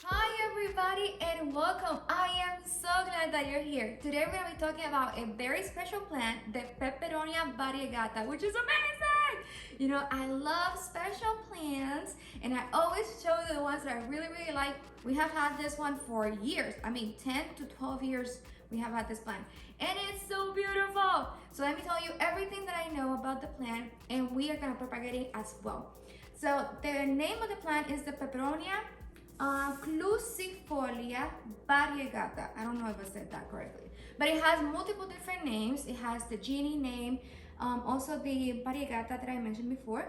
Hi everybody and welcome. I am so glad that you're here. Today we're going to be talking about a very special plant, the Peperomia variegata, which is amazing. You know, I love special plants and I always show you the ones that I really like. We have had this one for years. I mean 10 to 12 years we have had this plant and it's so beautiful. So let me tell you everything that I know about the plant and we are going to propagate it as well. So the name of the plant is the Peperomia clusiifolia variegata. I don't know if I said that correctly, but it has multiple different names. It has the Ginny name, also the variegata that I mentioned before,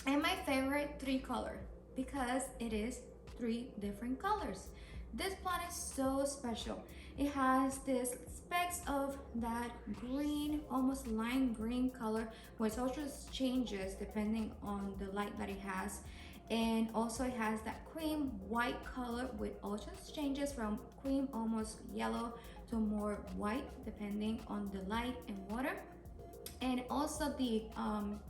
and my favorite Tricolor because it is 3 different colors. This plant is so special. It has this specks of that green, almost lime green color, which also changes depending on the light that it has. And also it has that cream white color, which also changes from cream almost yellow to more white depending on the light and water. And also the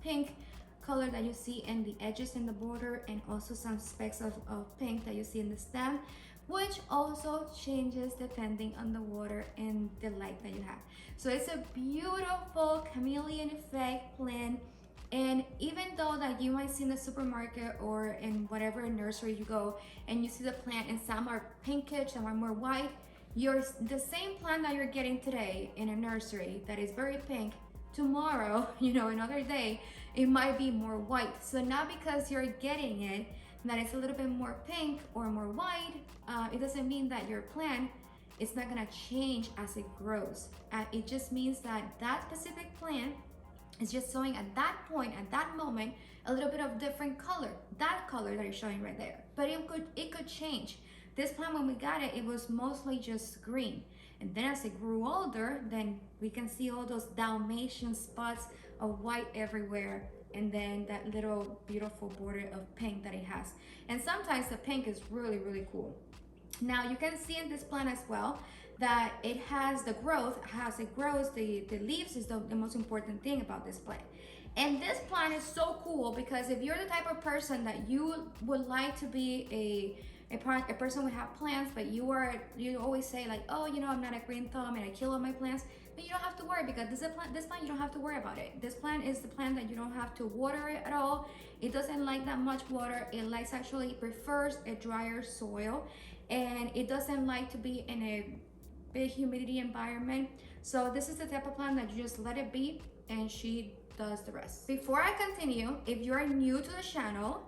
pink color that you see in the edges in the border, and also some specks of pink that you see in the stem, which also changes depending on the water and the light that you have. So it's a beautiful chameleon effect plant. And even though that you might see in the supermarket or in whatever nursery you go and you see the plant and some are pinkish, some are more white, the same plant that you're getting today in a nursery that is very pink, tomorrow, you know, another day, it might be more white. So not because you're getting it that it's a little bit more pink or more white, it doesn't mean that your plant is not gonna change as it grows. It just means that that specific plant is just showing at that point, at that moment, a little bit of different color, that color that is showing right there. But it could change. This plant, when we got it, it was mostly just green. And then as it grew older, then we can see all those Dalmatian spots of white everywhere. And then that little beautiful border of pink that it has. And sometimes the pink is really cool. Now you can see in this plant as well that it has the growth. As it grows, the leaves is the most important thing about this plant. And this plant is so cool because if you're the type of person that you would like to be a person who have plants, but you always say like, oh, you know, I'm not a green thumb and I kill all my plants, but you don't have to worry because this plant you don't have to worry about it. This plant is the plant that you don't have to water it at all. It doesn't like that much water. It likes, actually prefers a drier soil, and it doesn't like to be in a big humidity environment. So this is the type of plant that you just let it be and she does the rest. Before I continue, if you are new to the channel,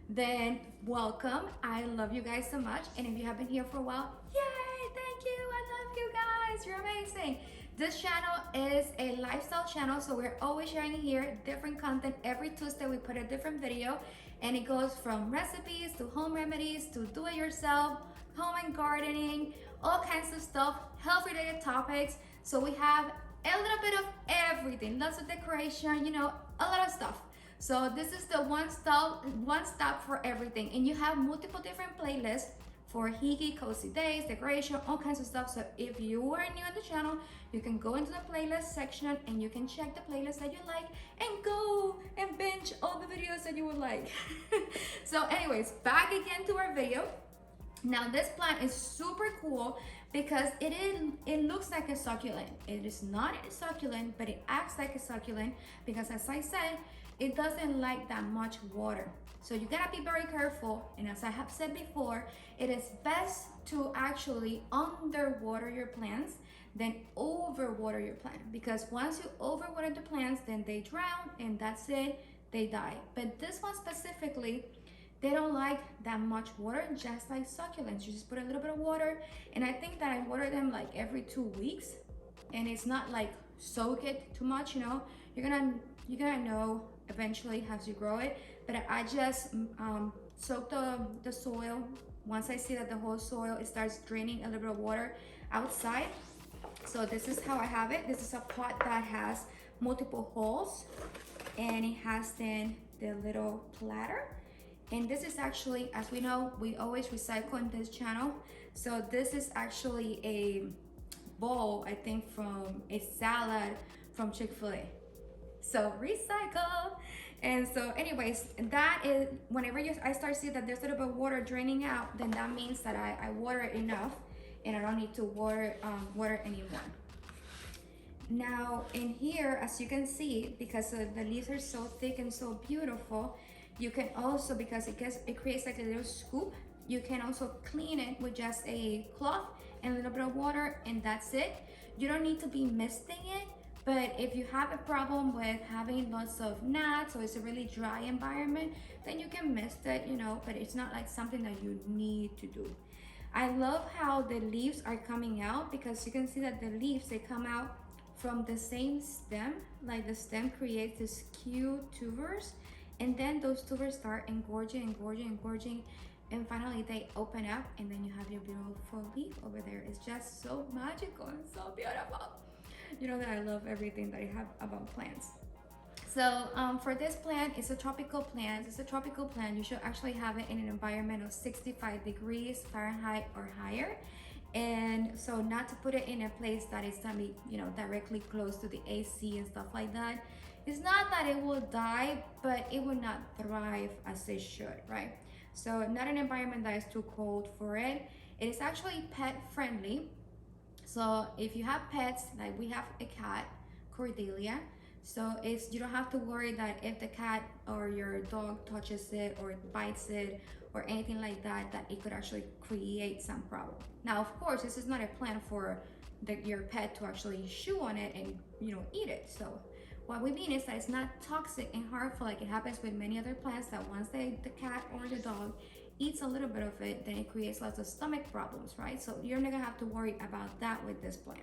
then welcome. I love you guys so much. And if you have been here for a while, yay, thank you. I love you guys. You're amazing. This channel is a lifestyle channel, so we're always sharing here different content. Every Tuesday we put a different video, and it goes from recipes to home remedies to do-it-yourself, home and gardening, all kinds of stuff, health-related topics. So we have a little bit of everything, lots of decoration, you know, a lot of stuff. So this is the one stop for everything. And you have multiple different playlists for hiki, cozy days, decoration, all kinds of stuff. So if you are new on the channel, you can go into the playlist section and you can check the playlist that you like and go and binge all the videos that you would like. So anyways, back again to our video. Now this plant is super cool because it looks like a succulent. It is not a succulent, but it acts like a succulent because, as I said, it doesn't like that much water. So you gotta be very careful. And as I have said before, it is best to actually underwater your plants than overwater your plant, because once you overwater the plants, then they drown and that's it, they die. But this one specifically, they don't like that much water, just like succulents. You just put a little bit of water, and I think that I water them like every 2 weeks, and it's not like soak it too much, you know. You're gonna know eventually as you grow it, but I just soak the soil. Once I see that the whole soil, it starts draining a little bit of water outside. So this is how I have it. This is a pot that has multiple holes, and it has then the little platter. And this is actually, as we know, we always recycle in this channel. So this is actually a bowl, I think, from a salad from Chick-fil-A. So recycle. And so anyways, that is, whenever I start seeing that there's a little bit of water draining out, then that means that I water it enough and I don't need to water anymore. Now in here, as you can see, because the leaves are so thick and so beautiful, you can also, because it creates like a little scoop, you can also clean it with just a cloth and a little bit of water, and that's it. You don't need to be misting it, but if you have a problem with having lots of gnats or it's a really dry environment, then you can mist it, you know, but it's not like something that you need to do. I love how the leaves are coming out, because you can see that the leaves, they come out from the same stem, like the stem creates this cute tubers, and then those tubers start engorging, and finally they open up, and then you have your beautiful leaf over there. It's just so magical and so beautiful. You know that I love everything that I have about plants. So for this plant, it's a tropical plant. It's a tropical plant. You should actually have it in an environment of 65 degrees Fahrenheit or higher. And so not to put it in a place that is gonna be, you know, directly close to the AC and stuff like that. It's not that it will die, but it will not thrive as it should, right? So not an environment that is too cold for it. It is actually pet friendly. So if you have pets, like we have a cat, Cordelia, so you don't have to worry that if the cat or your dog touches it or bites it or anything like that, that it could actually create some problem. Now, of course, this is not a plant for your pet to actually chew on it and, you know, eat it. So what we mean is that it's not toxic and harmful like it happens with many other plants, that once the cat or the dog eats a little bit of it, then it creates lots of stomach problems, right? So you're not gonna have to worry about that with this plant.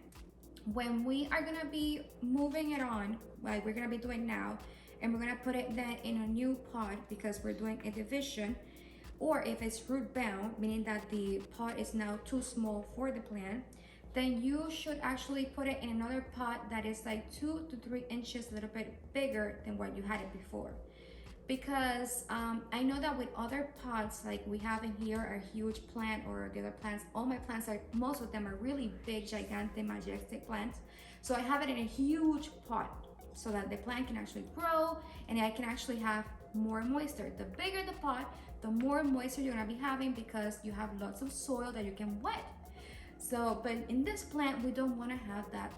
When we are gonna be moving it on, like we're gonna be doing now, and we're gonna put it then in a new pot because we're doing a division, or if it's root bound, meaning that the pot is now too small for the plant, then you should actually put it in another pot that is like 2 to 3 inches, a little bit bigger than what you had it before. Because I know that with other pots, like we have in here, a huge plant, or the other plants, all my plants are, most of them are really big, gigantic, majestic plants. So I have it in a huge pot so that the plant can actually grow and I can actually have more moisture. The bigger the pot, the more moisture you're gonna be having, because you have lots of soil that you can wet. So, but in this plant, we don't wanna have that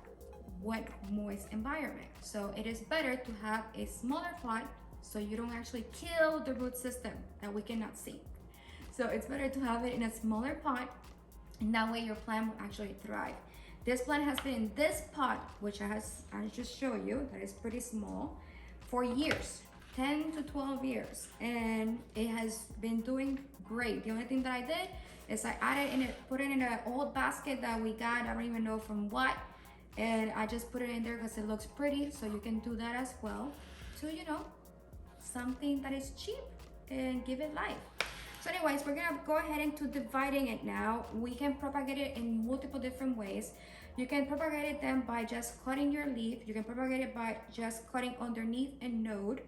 wet, moist environment. So it is better to have a smaller pot, so you don't actually kill the root system that we cannot see. So it's better to have it in a smaller pot, and that way your plant will actually thrive. This plant has been in this pot, which I just showed you, that is pretty small, for years, 10 to 12 years, and it has been doing great. The only thing that I did is I put it in an old basket that we got, I don't even know from what, and I just put it in there because it looks pretty. So you can do that as well, to, you know, something that is cheap and give it life. So anyways, we're gonna go ahead into dividing it now. We can propagate it in multiple different ways. You can propagate it then by just cutting your leaf. You can propagate it by just cutting underneath a node,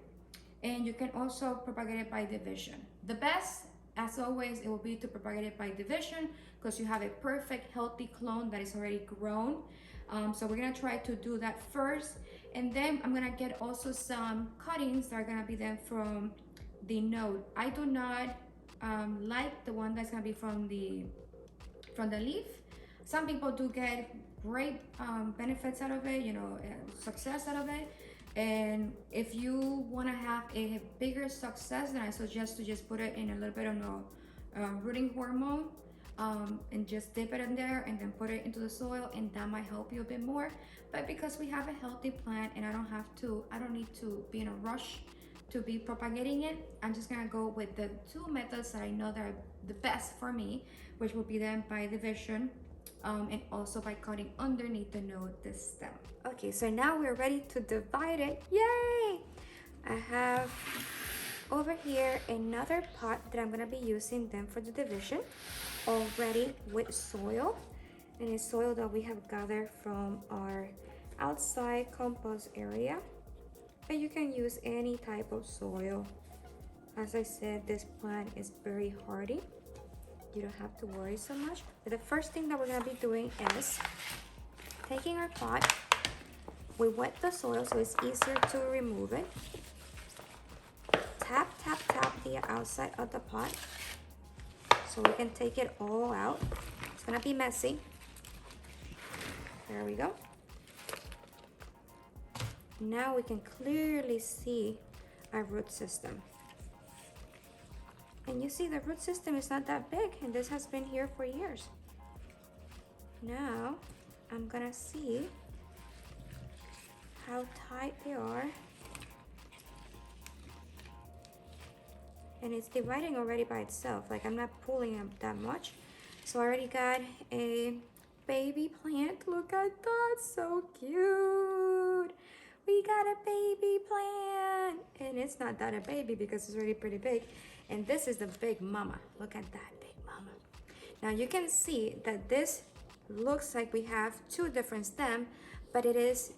and you can also propagate it by division. The best, as always, it will be to propagate it by division, because you have a perfect healthy clone that is already grown. So we're gonna try to do that first, and then I'm gonna get also some cuttings that are gonna be then from the node. I do not like the one that's gonna be from the leaf. Some people do get great benefits out of it, you know, success out of it. And if you wanna have a bigger success, then I suggest to just put it in a little bit of rooting hormone, and just dip it in there and then put it into the soil, and that might help you a bit more. But because we have a healthy plant and I don't need to be in a rush to be propagating it, I'm just gonna go with the 2 methods that I know that are the best for me, which will be then by division, and also by cutting underneath the node, the stem. Okay, so now we're ready to divide it. Yay! I have over here another pot that I'm gonna be using then for the division, already with soil, and it's soil that we have gathered from our outside compost area. But you can use any type of soil. As I said, this plant is very hardy. You don't have to worry so much. But the first thing that we're gonna be doing is taking our pot. We wet the soil so it's easier to remove it. tap the outside of the pot so we can take it all out. It's gonna be messy. There we go. Now we can clearly see our root system. And you see the root system is not that big, and this has been here for years. Now I'm gonna see how tight they are. And it's dividing already by itself, like I'm not pulling them that much. So I already got a baby plant. Look at that, so cute. We got a baby plant. And it's not that a baby because it's already pretty big. And this is the big mama. Look at that big mama. Now you can see that this looks like we have two different stems, but it is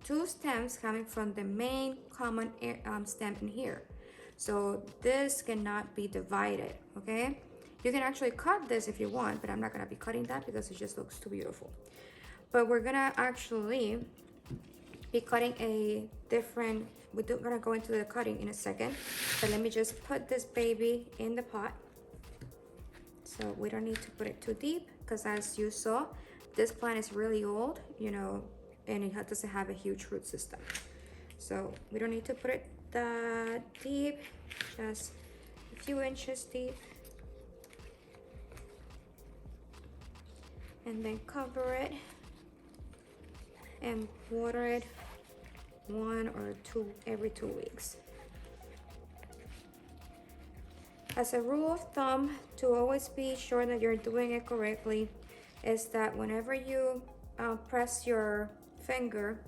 two stems coming from the main common stem in here. So this cannot be divided, okay? You can actually cut this if you want, but I'm not gonna be cutting that because it just looks too beautiful. But we're gonna actually be cutting a different, we're gonna go into the cutting in a second, but let me just put this baby in the pot. So we don't need to put it too deep because as you saw, this plant is really old, you know, and it doesn't have a huge root system. So we don't need to put it that deep, just a few inches deep. And then cover it and water it 1 or 2 every 2 weeks. As a rule of thumb, to always be sure that you're doing it correctly, is that whenever you press your finger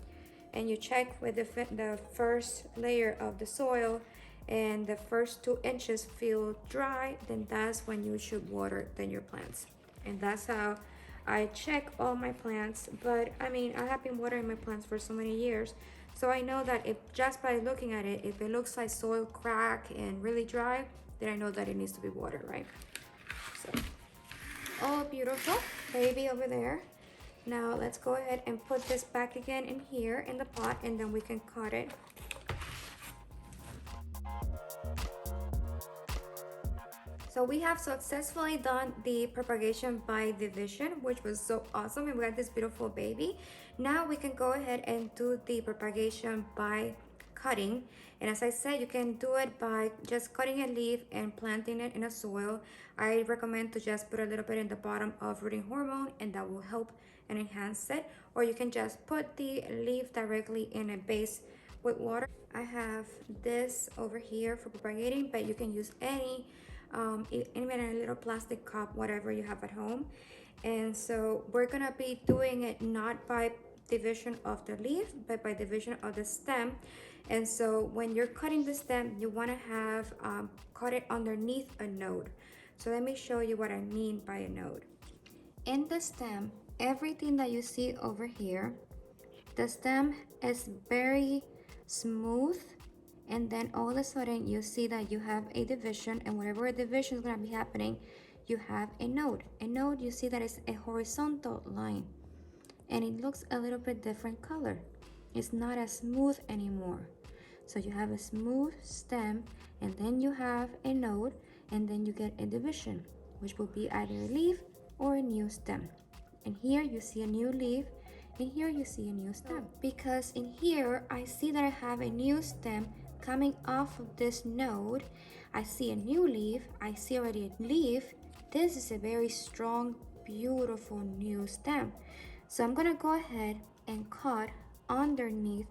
and you check with the first layer of the soil and the first 2 inches feel dry, then that's when you should water then your plants. And that's how I check all my plants. But I mean, I have been watering my plants for so many years, so I know that if just by looking at it, if it looks like soil crack and really dry, then I know that it needs to be watered, right? So, oh, beautiful baby over there. Now let's go ahead and put this back again in here in the pot, and then we can cut it. So we have successfully done the propagation by division, which was so awesome, and we got this beautiful baby. Now we can go ahead and do the propagation by cutting. And as I said, you can do it by just cutting a leaf and planting it in a soil. I recommend to just put a little bit in the bottom of rooting hormone, and that will help and enhance it. Or you can just put the leaf directly in a base with water. I have this over here for propagating, but you can use any even a little plastic cup, whatever you have at home. And so we're gonna be doing it not by division of the leaf, but by division of the stem. And so when you're cutting the stem, you want to have cut it underneath a node. So let me show you what I mean by a node. In the stem, everything that you see over here, the stem is very smooth, and then all of a sudden you see that you have a division, and whenever a division is going to be happening, you have a node. A node, you see that it's a horizontal line, and it looks a little bit different color. It's not as smooth anymore. So you have a smooth stem, and then you have a node, and then you get a division, which will be either a leaf or a new stem. And here you see a new leaf, and here you see a new stem. Because in here, I see that I have a new stem coming off of this node. I see a new leaf, I see already a leaf. This is a very strong, beautiful new stem. So I'm gonna go ahead and cut underneath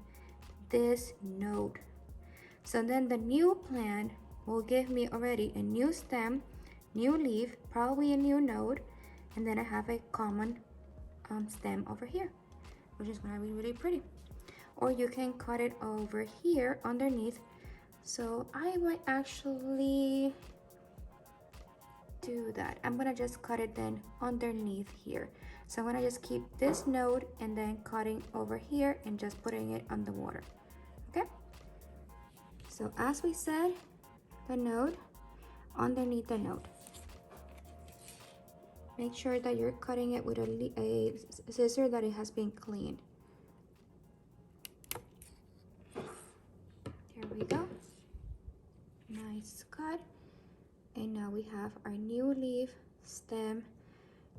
this node. So then the new plant will give me already a new stem, new leaf, probably a new node, and then I have a common stem over here, which is gonna be really pretty. Or you can cut it over here underneath. So I might actually do that. I'm gonna just cut it then underneath here. So I'm gonna just keep this node and then cutting over here and just putting it on the water. Okay? So as we said, the node underneath the node. Make sure that you're cutting it with a scissor that it has been cleaned. There we go. nice cut. And now we have our new leaf, stem,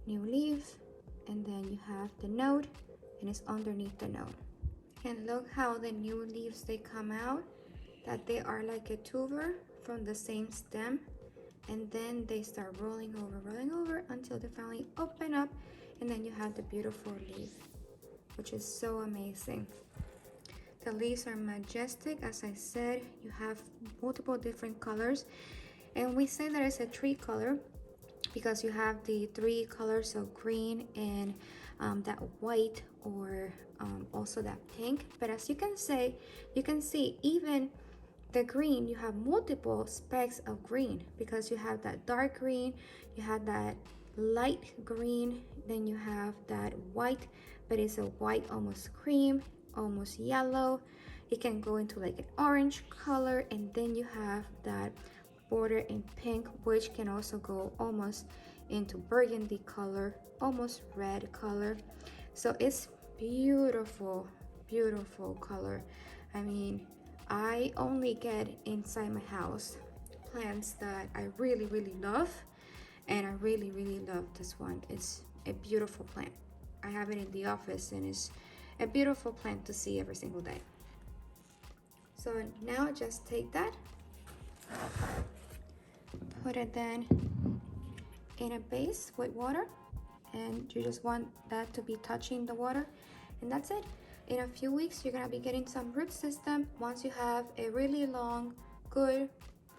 new leaf, and then you have the node, and it's underneath the node. And look how the new leaves, they come out, that they are like a tuber from the same stem, and then they start rolling over until they finally open up, and then you have the beautiful leaf, which is so amazing. The leaves are majestic. As I said, you have multiple different colors, and we say that it's a tricolor because you have the three colors of green and that white, or also that pink. But as you can see even the green, you have multiple specks of green, because you have that dark green, you have that light green, then you have that white, but it's a white almost cream, almost yellow. It can go into like an orange color, and then you have that border in pink, which can also go almost into burgundy color, almost red color. So it's beautiful, beautiful color. I mean, I only get inside my house plants that I really, really love, and I really, really love this one. It's a beautiful plant. I have it in the office, and it's a beautiful plant to see every single day. So now just take that, put it then in a base with water, and you just want that to be touching the water, and that's it. In a few weeks, you're gonna be getting some root system. Once you have a really long, good,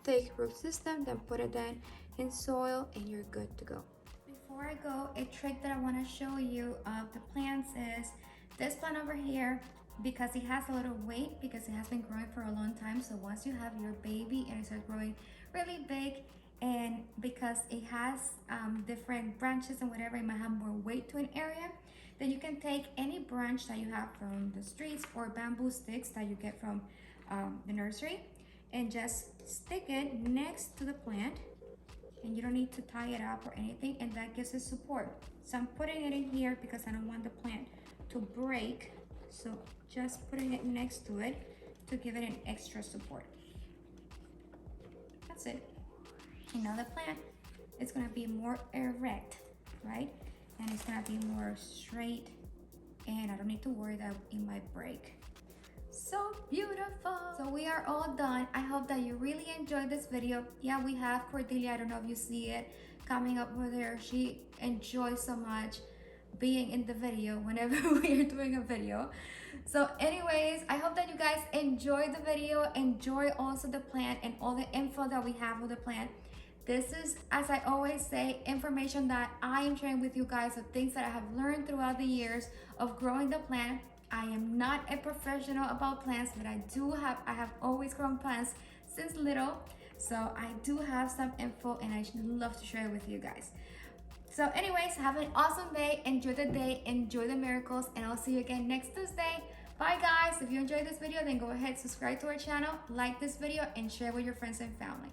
thick root system, then put it then in soil, and you're good to go. Before I go, a trick that I want to show you of the plants is this plant over here, because it has a lot of weight, because it has been growing for a long time. So once you have your baby and it starts growing really big, and because it has different branches and whatever, it might have more weight to an area, then you can take any branch that you have from the streets or bamboo sticks that you get from the nursery, and just stick it next to the plant, and you don't need to tie it up or anything, and that gives it support. So I'm putting it in here because I don't want the plant to break, so just putting it next to it to give it an extra support. That's it. And now the plant is going to be more erect, right? And it's going to be more straight, and I don't need to worry that it might break. So beautiful. So we are all done. I hope that you really enjoyed this video. Yeah, we have Cordelia, I don't know if you see it coming up over there. She enjoys so much being in the video whenever we are doing a video. So anyways, I hope that you guys enjoyed the video, enjoy also the plant and all the info that we have with the plant. This is, as I always say, information that I am sharing with you guys of things that I have learned throughout the years of growing the plant. I am not a professional about plants, but I have always grown plants since little. So I do have some info, and I love to share it with you guys. So anyways, have an awesome day, enjoy the day, enjoy the miracles, and I'll see you again next Tuesday. Bye guys. If you enjoyed this video, then go ahead, subscribe to our channel, like this video, and share with your friends and family.